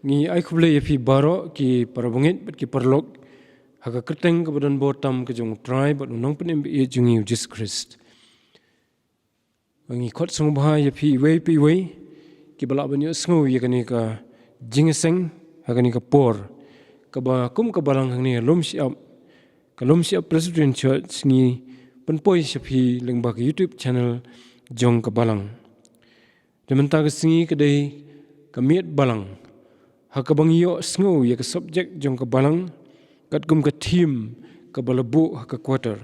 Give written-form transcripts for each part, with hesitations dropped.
ngi ai khu Blei yapi baroh ki parabungit bat ki parlok haka kyrteng ke badan botam ke jong try bat Nongpule jungi Jesus Christ. Ngi khot sngewbha yapi wei pi wei ki balak banyo sngew yakani ka jingiaseng hakani ka por ka ba kum ka balang hangni lumshyiap ka Lumshyiap Presbyterian Church ngi penpoi yapi lengba ke YouTube channel jong ka balang. Dementa ke singi kedai ka miet balang haka bangyo sngew ya ka subject jong ka balang kat gum ka team ka balabu haka quarter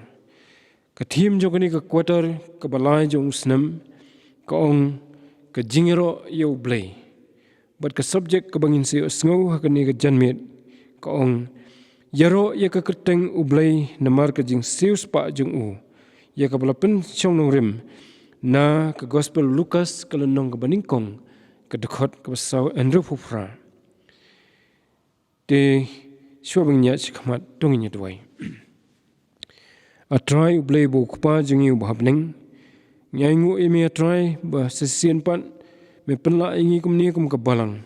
ka team jong ni ka quarter ka balai jong snam ka ong ka jingiaroh U Blei bat ka subject ka bangin se sngew haka ni ka janmet ka ong Iaroh ya ka kyrteng U Blei namar ka jingsiewspah jong u ya ka balapen chong nong rim na ka gospel Loukas ka lenong ka baningkong ka khot ka Sawian rupufra de shwabangnya chikmat tonginya Duwai a try U Blei bo kupa jungi ubhabneng nyangu emi a try ba sesien pat me penla ingi kumni kum ka balang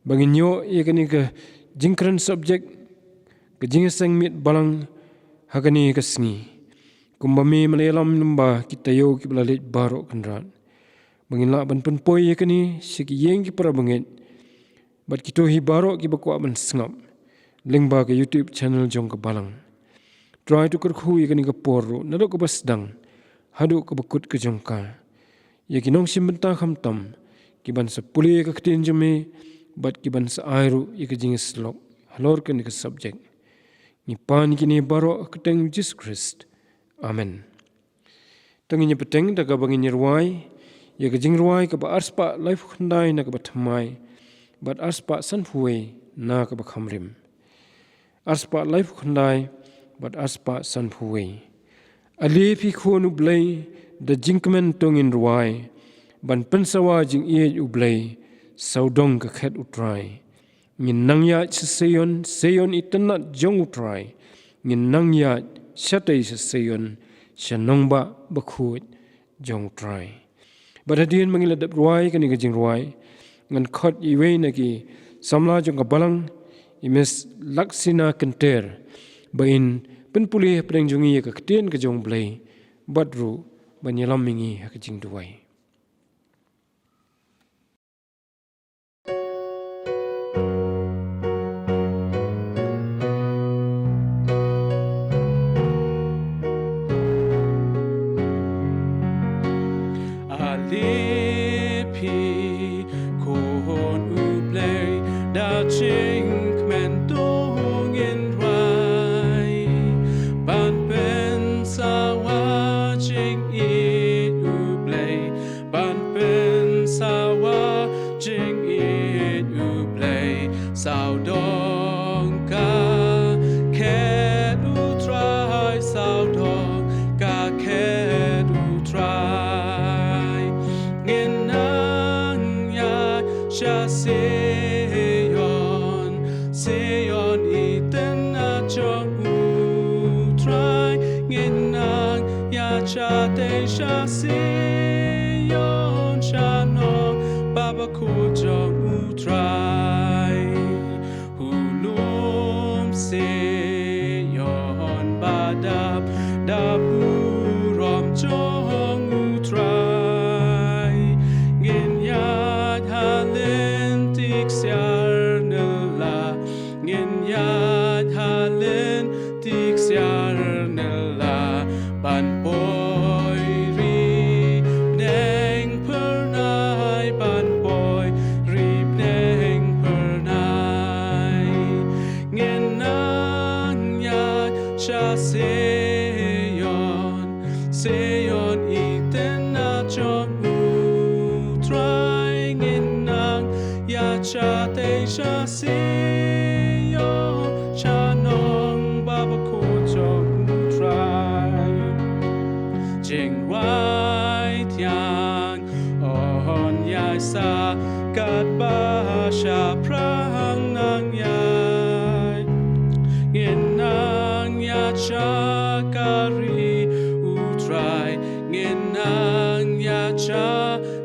banginyo ye kani ka Nongkren subject ka Jingiaseng Miet Balang hakani ka sngi kumbami Malayalam namba kita yo ki belalit baroh kenrat bangila ban penpoi ye kani siki yeng ki parabangit bat kito hi baroh ki bakwa ban sngap lengba ke YouTube channel jong ka balang try to kerkhu ye kani ka porro nadok ka Sdang hadu ka bakut ke jongka ye ki nongshim bynta khamtam ki ban sapuli ka ktin jome bat ki ban sa Iaroh ye ka jingislok halor kan ka subject ni pan kini baroh keteng Jesus Christ. Amen. Tanginya peteng daga bangin Jingrwai ya ka Jingrwai ka ba arspa life khandai na ka ba thamai bat arspa sanphuwe na ka ba khamrim arspa life khandai bat arspa sanphuwe ali phi khonu Blei da jingkmen tongin ruai ban pensawa jing U Blei saudong ka khet utrai ngin nangya seyon itanat jong utrai ngin nangya shatai seyon shanongba bakhut jong trai badadin mangiladap ruai kani ka Jingrwai ngan khot iwei naki samla jong ka balang imes Laksina Kynter bain penpulih pedang jongi ka ktin ka jong Blei badru banyalam mingi ka Jingrwai.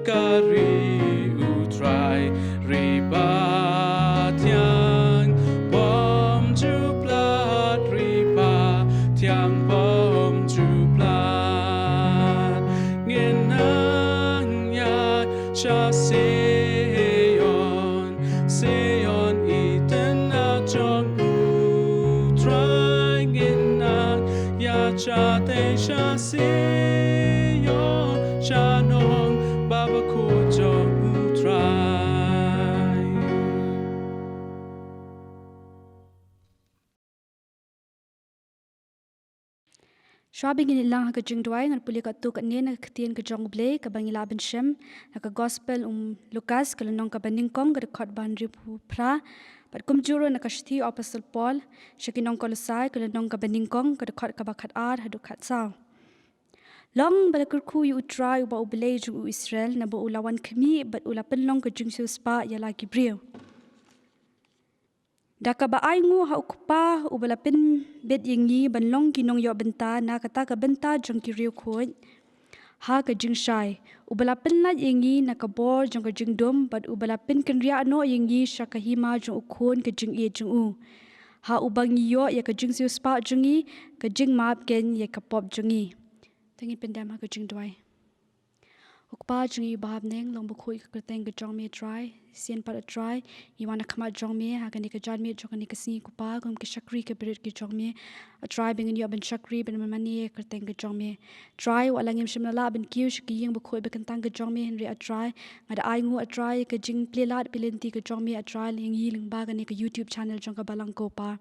Kari utrai riba Shwabing in lang ka Jingrwai ngan puli ka tu kat ne na ktien ka jong Blei ka bangila ben shem na ka gospel Loukas ka nong ka baning kong ka khot ban ri pra pat kum juro na ka shthi apostle Paul shakinong kolosai ka nong ka baning kong ka khot ka bakat ar hadu khat sao long balakurku yu utrai ba U Blei ju Israel na ba ulawan kami bat ulapen long ka jingsiewspah yala gibril Daka ba ay ngu ha ukpa ubalapin bet yingi banlong kinong yo bynta na kata ka bynta jong kiriu khot ha ka jingshai ubalapin la yingi na ka bor jong ka jingdom bat ubalapin kenria no yingi shakahima jong ukhon ka jing jong u ha ubang yo ya ka jingsiewspah jongi ka jingmap ken ya ka pop jongi tangi pendam ha ka jingdwai Ukpa jungi bahab neng long bukhui ka kyrteng ka jong me try sien pat try iwana khama jong me ha ka ni ka jan me jong ni ka si kupa gom ki shakri ka berit ki jong me a try bingin yo ben shakri ben mani kyrteng ka jong me try wala ngim shim la ben kiu shki ying bukhui be kantang ka jong me henry a try ngada ai ngu a try ka jing plelat pilenti ka jong me a try ling yi ling ba ka ni ka YouTube channel jong ka balang ko pa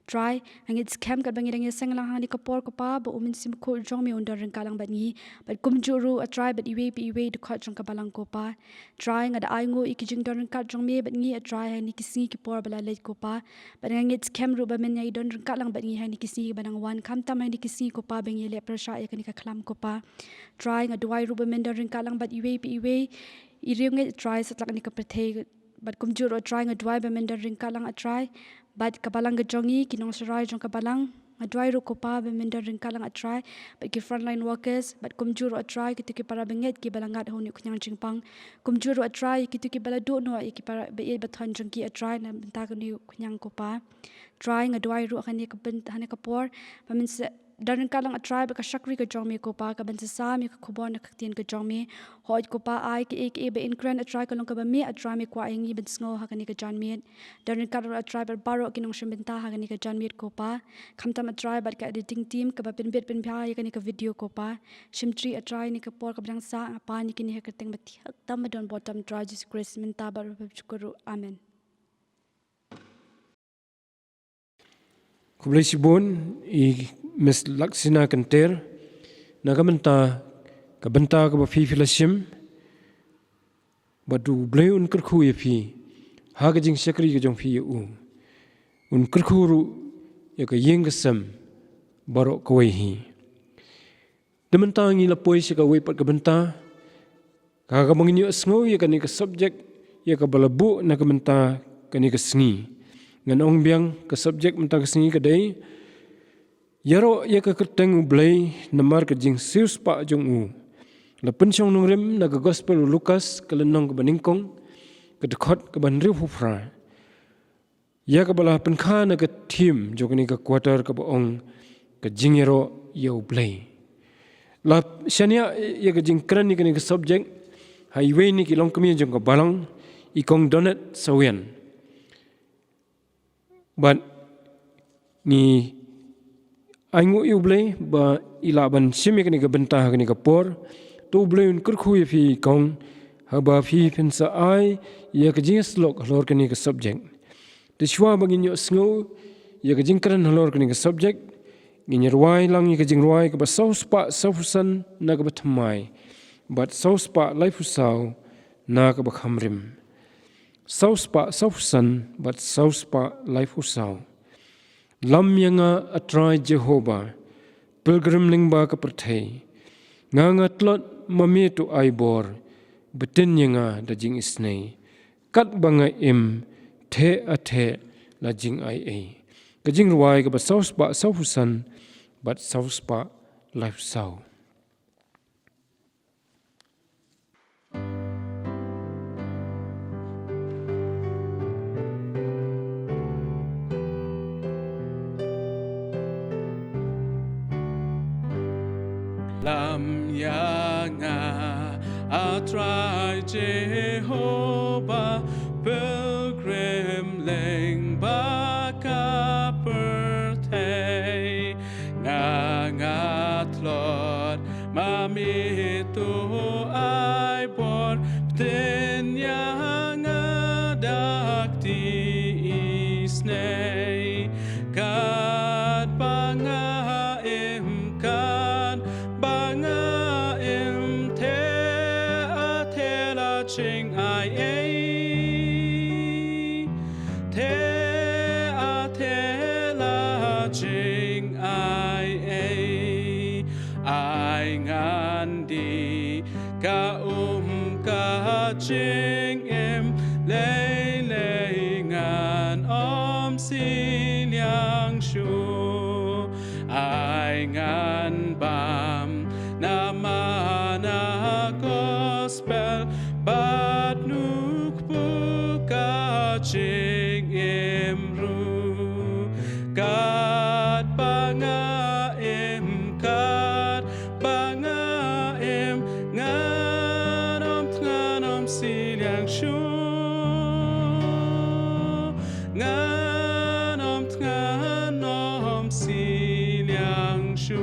try angit scam kat bangi dangi senglang hani kapor kapa ba umin sim ko jong me undar ring kalang bangi but kum juru a try but iwe de khot jong ka balang ko pa try ngada ai ngo ikijing don kat jong me but ngi a try hani kisi ki por bala let ko pa but angit scam ru ba men yai don ring kalang but ngi hani kisi banang wan kam tam hani kisi ko pa bangi le prasha ya kani ka khlam ko pa try ngada Duwai ru ba men don ring kalang but iwe iriung try satlak ni ka prethe but kum juru try ngada Duwai ba men don ring kalang a try but kabalang gajongi kinong sarai jong kabalang adwai ru kopa bemender ring kalang atrai but ki frontline workers but kumjuru atrai kitu ki para benget ki balangat honi kunyang jingpang kumjuru atrai kitu ki balado no ki para be bathon jong ki atrai na benta ko ni kunyang kopa try ngadwai ru khani ka ben hane kapor pamin se darin kalang atrai ba ka shakri ka jong me kopa ka ben sa mi ka khobon na khtin ka jong me hoj kopa ai ki ek e be inkren atrai ka long ka ba me atrai me kwa ingi ben sngo ha kani ka jan me darin kalang atrai ba baroh kinong shim benta ha kani ka jan me kopa khamtam atrai ba ka editing team ka ba pin bet pin bha ya kani ka video kopa shimtri atrai ni ka por ka bang sa pa ni kini ha kyrteng ba thi tam don bottom try Jesus Christ minta ba chukuru amen Kublai sibon I Miss Laksina Kynter na bynta ka fi filashim badu Blei un kyrkhu ya fi ha ka jing shakri ka jong fi u un kyrkhu ru ya ka yeng kasam baroh ka wei hi dementa ngi la poi se ka wei pat ka bynta ka ka mangini asngo ya ka ni ka subject ya ka balabu na ka bynta ka ni ka sngi ngan ong biang ka subject menta ka sngi ka dei Iaroh ya ka kyrteng U Blei namar ka jingsiewspah jong u la pensyong nongrem na ka gospel Loukas ka lenong ka baningkong ka khot ka ban riu phufra ya ka bala penkha na ka team jong ni ka quarter ka baong ka jingiaroh ya U Blei la shania ya ka jingkran ni ka ni ka subject highway ni ki long kami jong ka balang ikong Donette Sawian but ni Aingu U Blei ba ilaban simi kani ka bynta kani ka por to U Blei un kyrkhu ya fi kong ha ba fi pensa ai ya ka jing slok hlor kani ka subject de shwa bangin yo sngo ya ka jingkran hlor kani ka subject Jingrwai lang ya ka jingrwai ka ba jingsiewspah sausan na ka ba thamai but jingsiewspah laifusau na ka ba khamrim jingsiewspah sausan but jingsiewspah laifusau lam yanga atrai Jehovah pilgrim lingba ka perthei nganga tlot mami tu aibor betin yanga da jing isnei kat banga im the athe la jing ai e ka jingrwai ka ba jingsiewspah sausan but jingsiewspah lifestyle Lam yanga atrai Jehovah pilgrim lengba ka perthei ngangatlot mami tu ai bor ten yanga dakti isnei kat banga im ka jing ai ngan đi ca ca jing em lei ngan si liang shu ai ngan bam na gospel bat nuk buka jing em ru kat banga em nganom si liang shu nganom si liang shu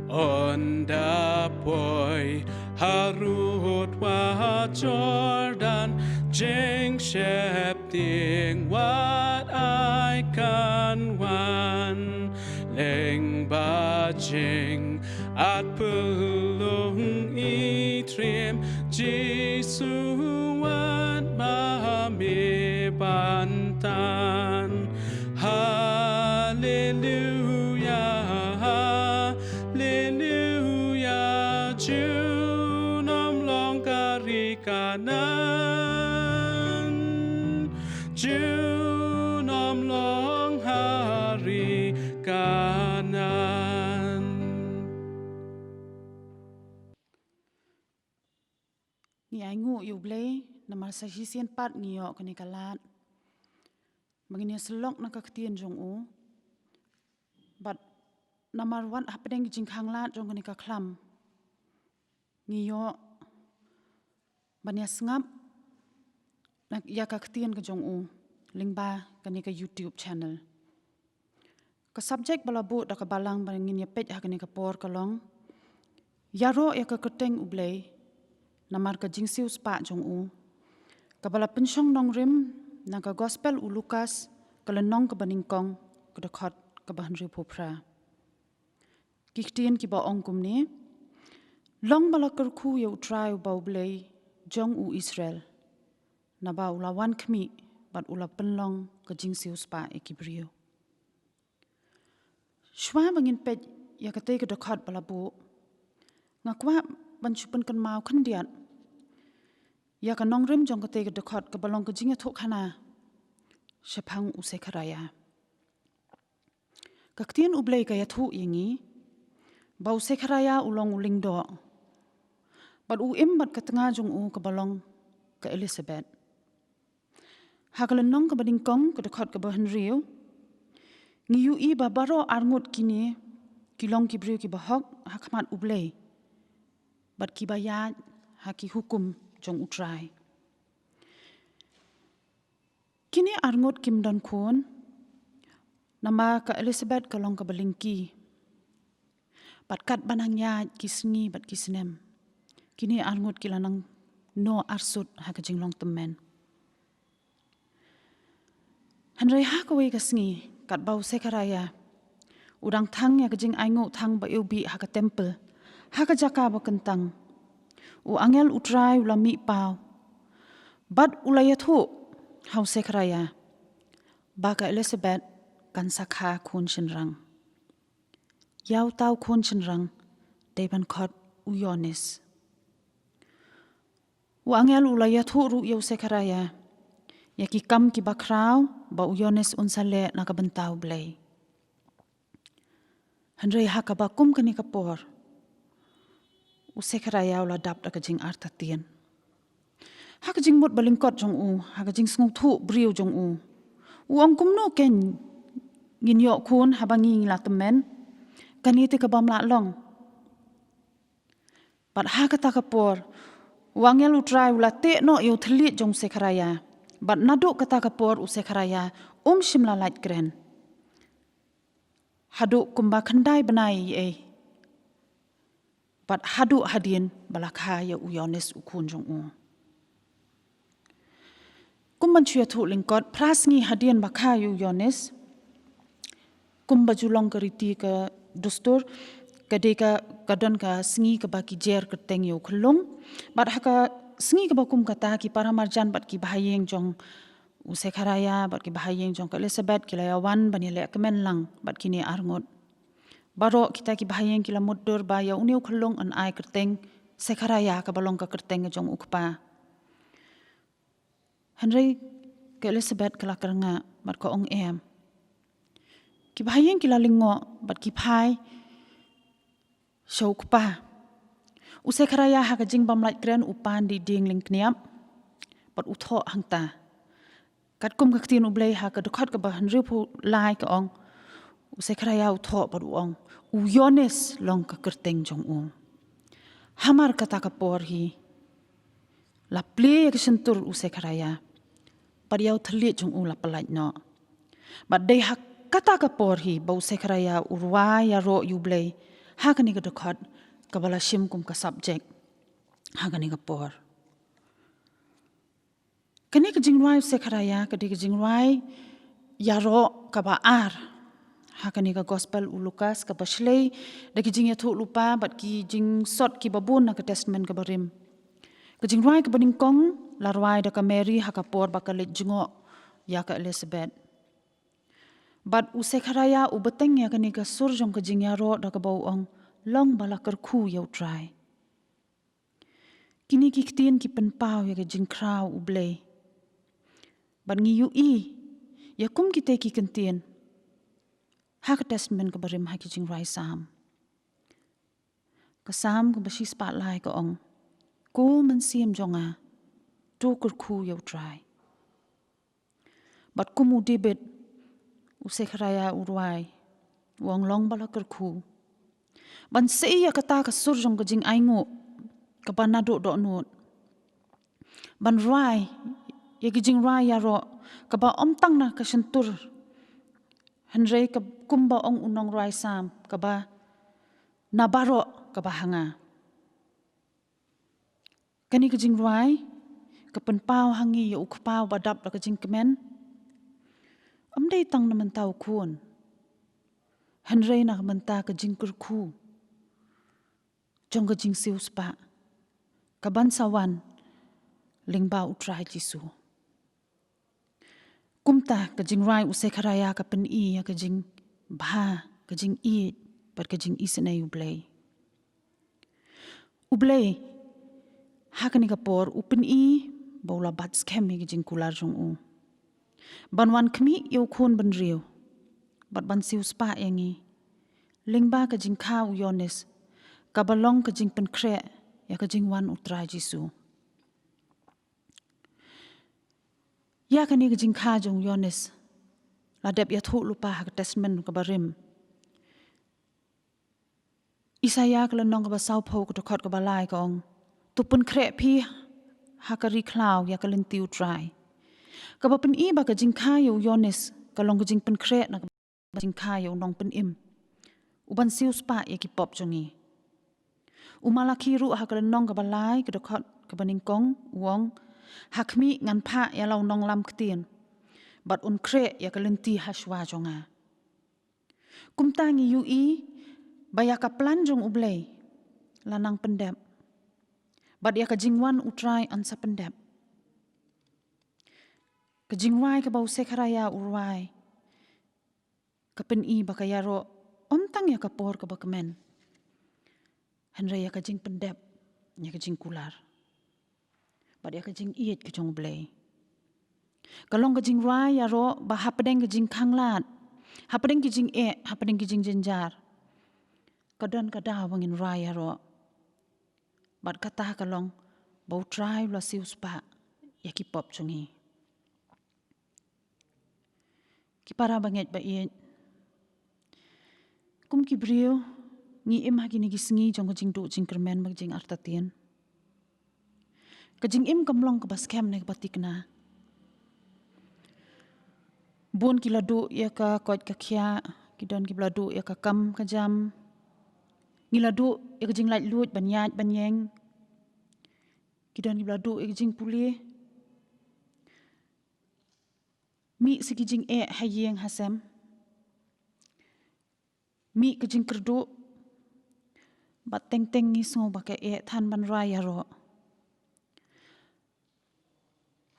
onda poi harut wa Jordan jing shep ting what I can wan leng ba jing at pulung itrim Jisu wat ma me bantan hallelujah hallelujah junom long karikanan junom long hari kanan. Ni aingu U Blei namar sahisian pat ngiyok kani kalat. Magini selok na kaktian jong u. But namar wan hapedeng jingkhang lat jong kani kaklam. Ngiyok banya sengap nak ya kaktian ke jong u. Lingba kani ka YouTube channel. Ka subjek balabu da ka balang bangin ya pej kani ka por kalong. Iaroh ya ka kyrteng U Blei. Namar ka jingsiewspah jong u. Kabala pensyong Nongkren na ka gospel u Loukas kalenong ka baningkong ka khot ka bahanri popra. Kiktian ki ba ongkum ni. Long bala kerku ya utrai u Blei jong u Israel. Na ba ulawan kmi bat ula penlong ka jingsiewspah ekibrio. Shwa bangin pej ya katay ka khot bala bu. Ngakwa banchupan kan mau kandiat. Ya ka Nongkren jong katay ka khot ka balong ka jinga thok hana. Shapang u sekharaya. Kaktian U Blei ka yathu yangi. Bau sekharaya ulong uling do. Bat u bat ka tengah jong u ka balong ka Elizabeth. Hakalenong ka badingkong ka khot ka bahanriu. Ngiyu i ba baroh arngut kini kilong kibriu ki bahok hakmat U Blei. Bat ki bayat haki hukum jong utrai. Kini arngut kim don kun nama ka Elizabeth kalong ka balingki. Bat kat banang yat ki sengi bat ki senem. Kini arngut kilanang no arsut haka jing long temen. Hanrai haka wei ka sengi kat bau sekaraya. Udang thang ya ka jing aingu thang ba ubi haka temple. Haka jaka ba kentang. U angel utrai ula mi pau. Bat ulayathu hau sekaraya. Baka Elizabeth kan sakha kun shenrang. Yau tau kun shenrang deban khot u Yonis. U angel ulayathu ru yau sekaraya. Ya ki kam ki bakrau ba u Yonis unsale na ka bentau Blei. Hanrei haka bakum kani kapor. Usekaraya ula dap da kajing artatien. Haka jing mut balingkot jong u, haka jing snguk thu briu jong u. Uang kumno ken nginyok kun habangi ngila temen, kaniti ka bamla long. Bat haka takapor, uangel utrai ula te no yu telit jong sekaraya. Bat naduk kata kapor usekaraya shimla lait kren. Haduk kumba kendai benai eh. Bat haduk hadin balakha ya u Yonis ukun jong u. Kumban chuya thu lingkot prasngi hadin bakha yu Yonis. Kumba julong keriti ke dustur kade ka kadon ka sngi ka baki jer kyrteng yu khulung. Bat haka sngi ka bakum kata ki paramarjan bat ki bahayeng jong Usekharaya bat ki bahayeng jong ka Elizabeth kila yawan bani le kemen lang bat kini arngot. Baroh kita ki bahayeng kila mudur ba ya uniu khalung an ai kyrteng sekharaya ka balong ka kyrteng jong ukpa. Henry ke Elizabeth kala keranga bat ko ong em. Ki bahayeng kila lingo bat ki phai ukpa. Usekharaya ha ka jing bam lait kren upan di ding ling kniap bat utho hangta. Kat kum ka tin U Blei ha ka dokhat ka ba Henry pu lai ka ong. Usekharaya utho bat uong. Yones long ka kyrteng jong Hamar kata ka por hi. La ple ka sentur Usekharaya. Bat yau thlit jong la palait no. Bat dei ha kata ka por hi ba Usekharaya urwai Iaroh U Blei. Ha ka ni ka dokhat ka bala shim kum ka subject. Ha ka ni ka por. Kani ka Jingrwai Usekharaya ka di ka Jingrwai Iaroh ka ba ar. Ha ka ni ka gospel U Loukas ka ba shlei da ki jing yathu lupa bat ki jing sot ki babun na ka testament ka barim. Ka Jingrwai ka baning kong larwai da ka Mary ha ka por ba ka lit jingo ya ka Elizabeth. Bat Usekharaya U beteng ya ka ni ka sur jong ka jingiaroh da ka bauong long bala kerku yau try. Kini ki ktin ki penpau ya ka jingkrau U Blei. Bat ngi yu ya kum kita ki kentien. Ha ka testament ka barim ha ki Jingrwai Sam. Ka Sam ka bashi spotlight ka ong. Ko man siem jonga. Do kerku yau try. Bat kumu debit Usekharaya urwai. Wong long bala kerku. Ban sei ya kata ka sur jong ka jing aingu. Ka ban nado do not. Ban rwai ya ki Jingrwai Iaroh ka ba omtang na ka sentur. Henry ka kumba ong unong rwai sam ka ba na baroh ka ba hanga. Kani ka Jingrwai ka penpau hangi ya ukpau badap la ka jing kemen. Amdei tang na mentau kun. Henry na ka menta ka jing kerku. Jong ka jingsiewspah. Ka ban sawan lingba utrai Jisu. Kumta ka Jingrwai Usekharaya ka pen-i ya ka jingbha ka jing i pat ka jing isenay U Blei. U Blei ha ka ni ka por u pen-i baula bat skem ya ka jing kular jong Banwan kemi yu kun ban riu. Bat ban siewspah yangi. Lingba ka jing ka u Yones. Ka balong ka jing penkre ya ka jing wan utrai Jisu. Ya ka ni ka jing ka jong Yones. Ladep ya thu lupa ha ka testament ka barim. Isaya ka lanong ka ba saupo ka dokot ka balai ka ong. Tupun kre pi ha ka riklau ya ka linti utrai. Ka ba pen i ba ka jing ka yu Yones. Ka long ka jing penkre na ka ba jing ka yu nong pen im. Uban siewspah ya ki pop jongi. Umalaki ru ha ka lanong ka balai ka dokot ka baningkong uong. Hakmi ngan pa ya lau Nonglam ketien. Bat unkre ya kelenti haswa jonga. Kumtangi yu baya ka plan jong U Blei. Lanang pendep. Bat ya ka jingwan utrai ansa pendep. Ka Jingrwai ka ba Usekharaya urwai. Ka pen-i ba ka Iaroh. Omtang ya ka por ka ba kemen. Henry ya ka jing pendep. Ya ka jing kular. Bat ya ka jing iit ka jong U Blei. Kalong ka Jingrwai Iaroh ba hapedeng ka jing kanglat. Hapedeng ki jing hapedeng ki jing jenjar. Kadon ka daw bangin rwai Iaroh. Bat kata kalong ba utrai la siewspah ya ki pop jongi. Ki para banget ba iit. Kum ki brio ngi im hagi ni gisngi jong ka jing du jing kermen mag jing artatien. Ka jing im kamlong ka baskem na batik na. Bun ki ladu ya ka kot ka kya. Kidon ki ladu ya ka kam ka jam. Ngi ladu ya ka jing lait lut banyat banyeng. Kidon ki ladu ya ka jing pulih. Mi si ki jing hayeng hasem. Mi ka jing kerdu. Bat teng-teng ngi sngewbha ka than ban rwai Iaroh.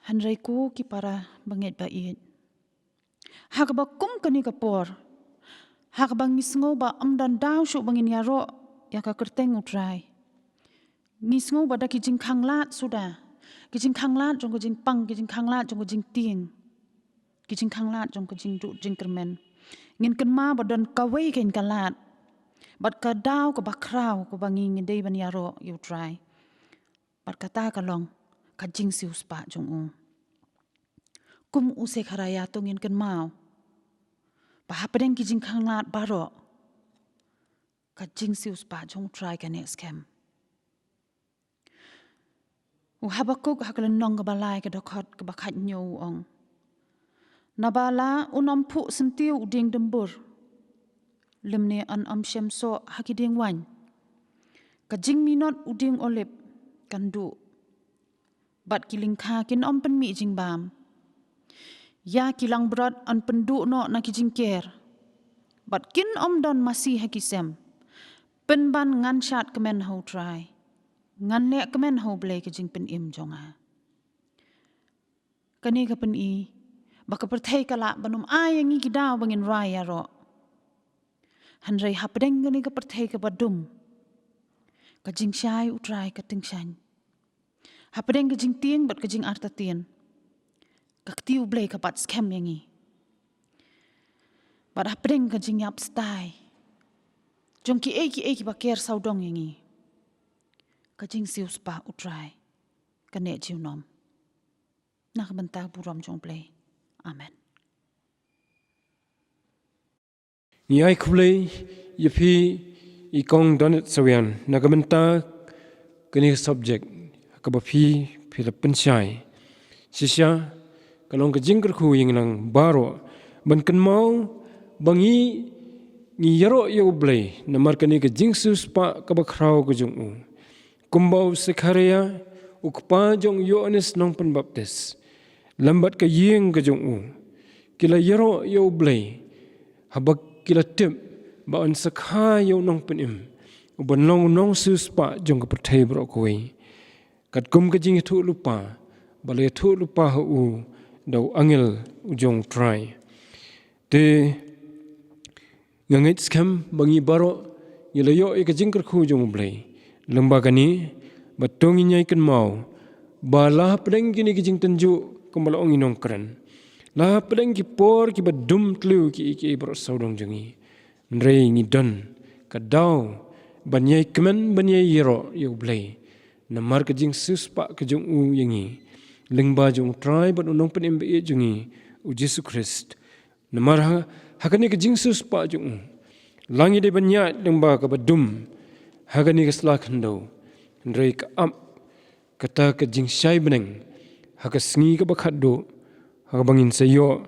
Hanraiku ki para banget bait. Hakba kum kani kapor. Hakba sngewbha dan daw syuk bangin Iaroh ya ka kyrteng utrai. Sngewbha da ki jingkhanglat sudah. Ki jingkhanglat jong ko jingpang, ki jingkhanglat jong ko jingting. Ki jingkhanglat jong ko jingdu jingkermen. Ngin kenma badan kawai kain kalat. Bat ka daw ka bakraw ko bangin ngidei ban Iaroh yu try. Bat kata kalong ka jingsiewspah jong u. Kum usek haraya to ngin kenmau. Pahapadeng ki jingkhanglat baroh. Ka jingsiewspah jong try ka next camp. Habakuk hakalan nong balai ka dokot ka bakat nyo ong. Nabala unampu sentiu uding dembur. Lemne an syemso hakiding wan. Ka jing minot uding olip kandu. Bat kilingka kin penmi jingbam. Ya kilang berat an pendu no na kijingker. Bat kin don masih hakisem. Penban nganshat kemen hau try. Ngan lek kemen hau blei kejing pen im jonga. Kani ka pen i. Baka perthai kalak banum ayang i kidaw bangin rai Iaroh. Hanrei hapdeng kani ka perthai ka badum. Ka jing syai utrai ka tingsyan. Hapdeng ka jing tieng bat ka jing artatien. Ka ktiu blei ka pat skem yang i. Bat hapdeng ka jing yap stai. Jong ki eki baker saudong yang i. Ka jingsiewspah utrai. Ka nek jiu nom. Nak bentah buram jong blei. Amen. Ni ai kublei yapi ikong Donette Sawian nagamenta kini subject kabapi pila pensyai. Sisya kalong ka jingkerku yang nang baroh ban kenmau bangi ni Iaroh U Blei namar kani ka jingsiewspah kabakrau ka jong u. Kumbau sekharia ukpa jong Yohanes nongpen baptis. Lambat ka yeng ka jong u. Kila Iaroh U Blei habak kila tip ba an sakha yo nongpen im. Uban nongsiewspah jong ka perthai bro koi. Kat kum ka jing thu lupa balai thu lupa hu dau angel ujong try. Te ngangit skam bangi baroh yelayo ka jingkerku jong blei. Lembaga ni batong inyai kan mau bala pedeng kini kijing tenju kembala ongi Nongkren. La pedeng ki por ki badum tlu ki baroh saudong jongi. Nrei ni don kadau banyai kemen banyai Iaroh U Blei. Namar ka jingsiewspah ka jong u yangi. Lengba jong try bat unong penim be jongi u Yesus Christ. Namar hakani ka jingsiewspah jong u. Langi de banyai lengba ka badum hagani ka slakhandau. Nrei ka kata ka jingsyai beneng. Haka sengi ka bakat do. Haka bangin sayo.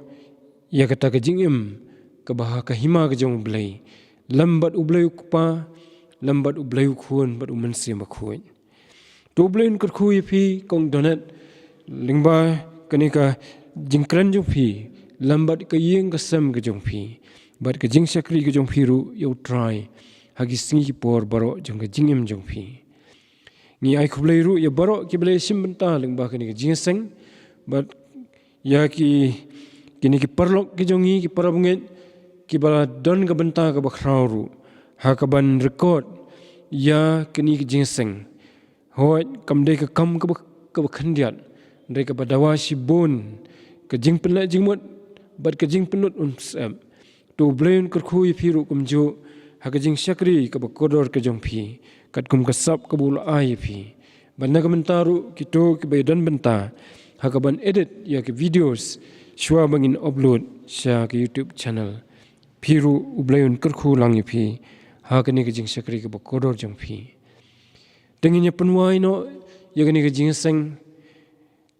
Ya kata ka jingim. Ka baha ka hima ka jong blei. Lambat U Blei kupa. Lambat U Blei kuon bat umansi makuin. Tu Blei kerku yapi kong Donette. Lingba kani ka jingkren jong pi. Lambat ka yeng ka sem ka jong pi. Bat ka jingsyakri ka jong pi ru yau try. Hagi sengi ki por baroh jong ka jingim jong pi. Ni ai kublei ru ya baroh ki blei sim bynta lengba kani ka jingiaseng. Bat ya ki kini ki parlok ki jongi ki parabungit ki bala don ka bynta ka bakrau ru. Ha ka ban record ya kini ki jingiaseng. Hoat kamdei ka kam ka bakhandiat. Ndai ka badawa si bon ka jing penlat jingmut bat ka jing penut unsam. Tu blei kerku yapi ru kumjo ha ka jing syakri ka bakodor ka jong pi. Kat kum kasap ka bula ayapi. Banda ka mentaru kito ki bayadan benta. Haka ban edit ya ki videos. Shua bangin upload sya ke YouTube channel. Piru U Blei kerku lang yapi. Haka ni ka jing syakri ka bakodor jong pi. Tenginya penwai no. Ya ka ni ka jingiaseng.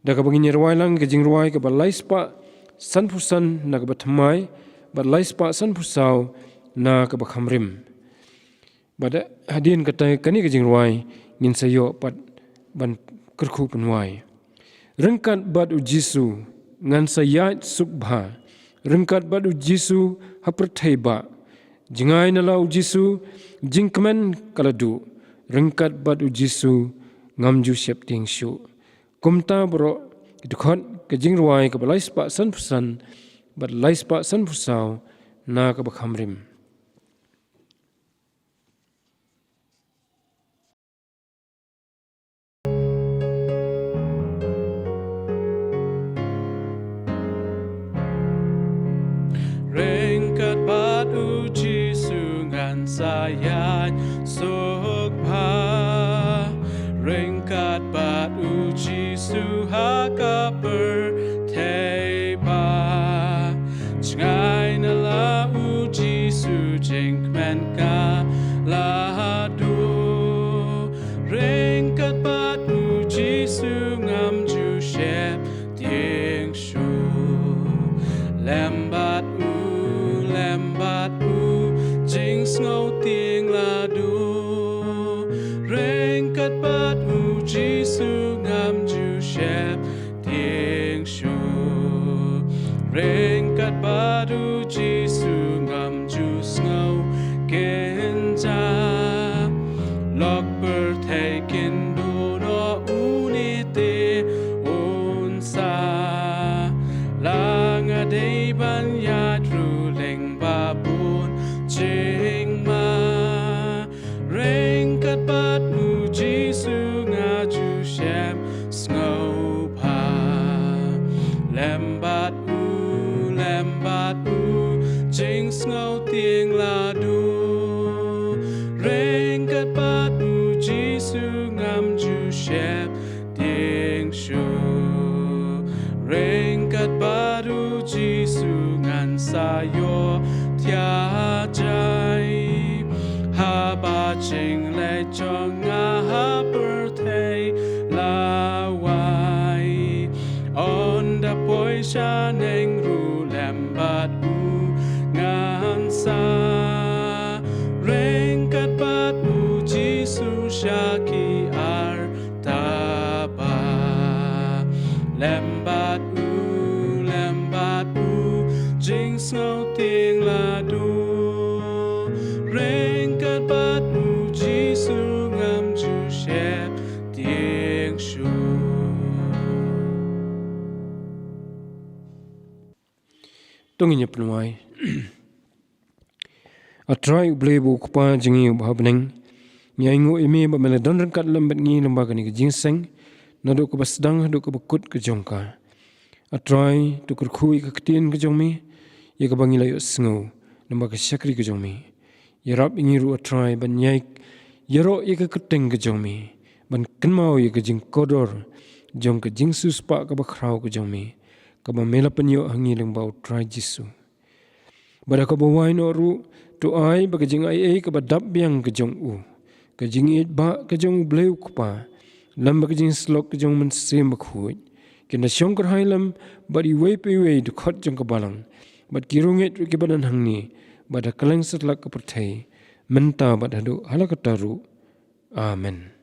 Da ka bangin Jingrwai lang ka Jingrwai ka balai spa. San pusan na ka bathamai. Balai spa san pusau na ka bakhamrim. Bada hadian kata kani ka Jingrwai ngin sayo pat ban kerku penwai. Rengkat bat u Jisu ngan sayat sukbha. Rengkat bat u Jisu haperthai ba. Jingai nala u Jisu jingkemen kaladu. Rengkat bat u Jisu ngamju syap ting syu. Kumta bro du khot ke Jingrwai ke balai spa san pusan bat lai spa san pusau na ke bakhamrim Ringkat bat uji sungan sayang sngewbha Ringkat bat uji suhaka berteba Jangai nala uji sujengkmen ka ladu Ringkat bat uji sungam jushep tieng shu Lembat Jingsngau tieng ladu Ringkat bat uji sungam jushep tieng shu Ringkat bat uji sungam jusngau genja Lok bertaken dono unite unsa Langa deban yadru leng babun jingma Ringkat bat uji sunga jushem sngewbha Lembat u jingsngau tieng ladu Ringkat bat uji sungam jushep tieng shu Ringkat bat uji sungan sayo tiajai Haba jing le jong bertei lawai Onda poi shaneng ru lembat u ngansa Ringkat bat uji sushaki artaba Lembat u jingsngau tieng ladu Ringkat bat uji sungam jushep tieng shu Donginya penuai Atrai U Blei bo kupa jingiaroh beneng nyaingo ime ba mele don kat lambat ngi lembaga ni ke jingseng nado ke Sdang do ke kut ke jongka Atrai to kurkhui ke ketien ke jongmi ya ke bangi layo sngau lembaga syakri ke jongmi yarap ingiru atrai ban nyai Iaroh ya ke kyrteng ke jongmi ban kenmau ya ke jingkodor jong ke jingsiewspah ke bakrau ke jongmi kaba mela penyo hangi lengbau trai jisu bada ka bawai no ru to ai ba ke jing ai ka badap biang ke jong u ke jing ba ke jong U Blei kupa lam ba ke jing slok ke jong men sem bakhuj ke na shongkar hailam badi wei pe wei du khot jong ka balang bad kirunget ke badan hangni bada kaleng setlak ke perthai menta bad hadu halakataru amen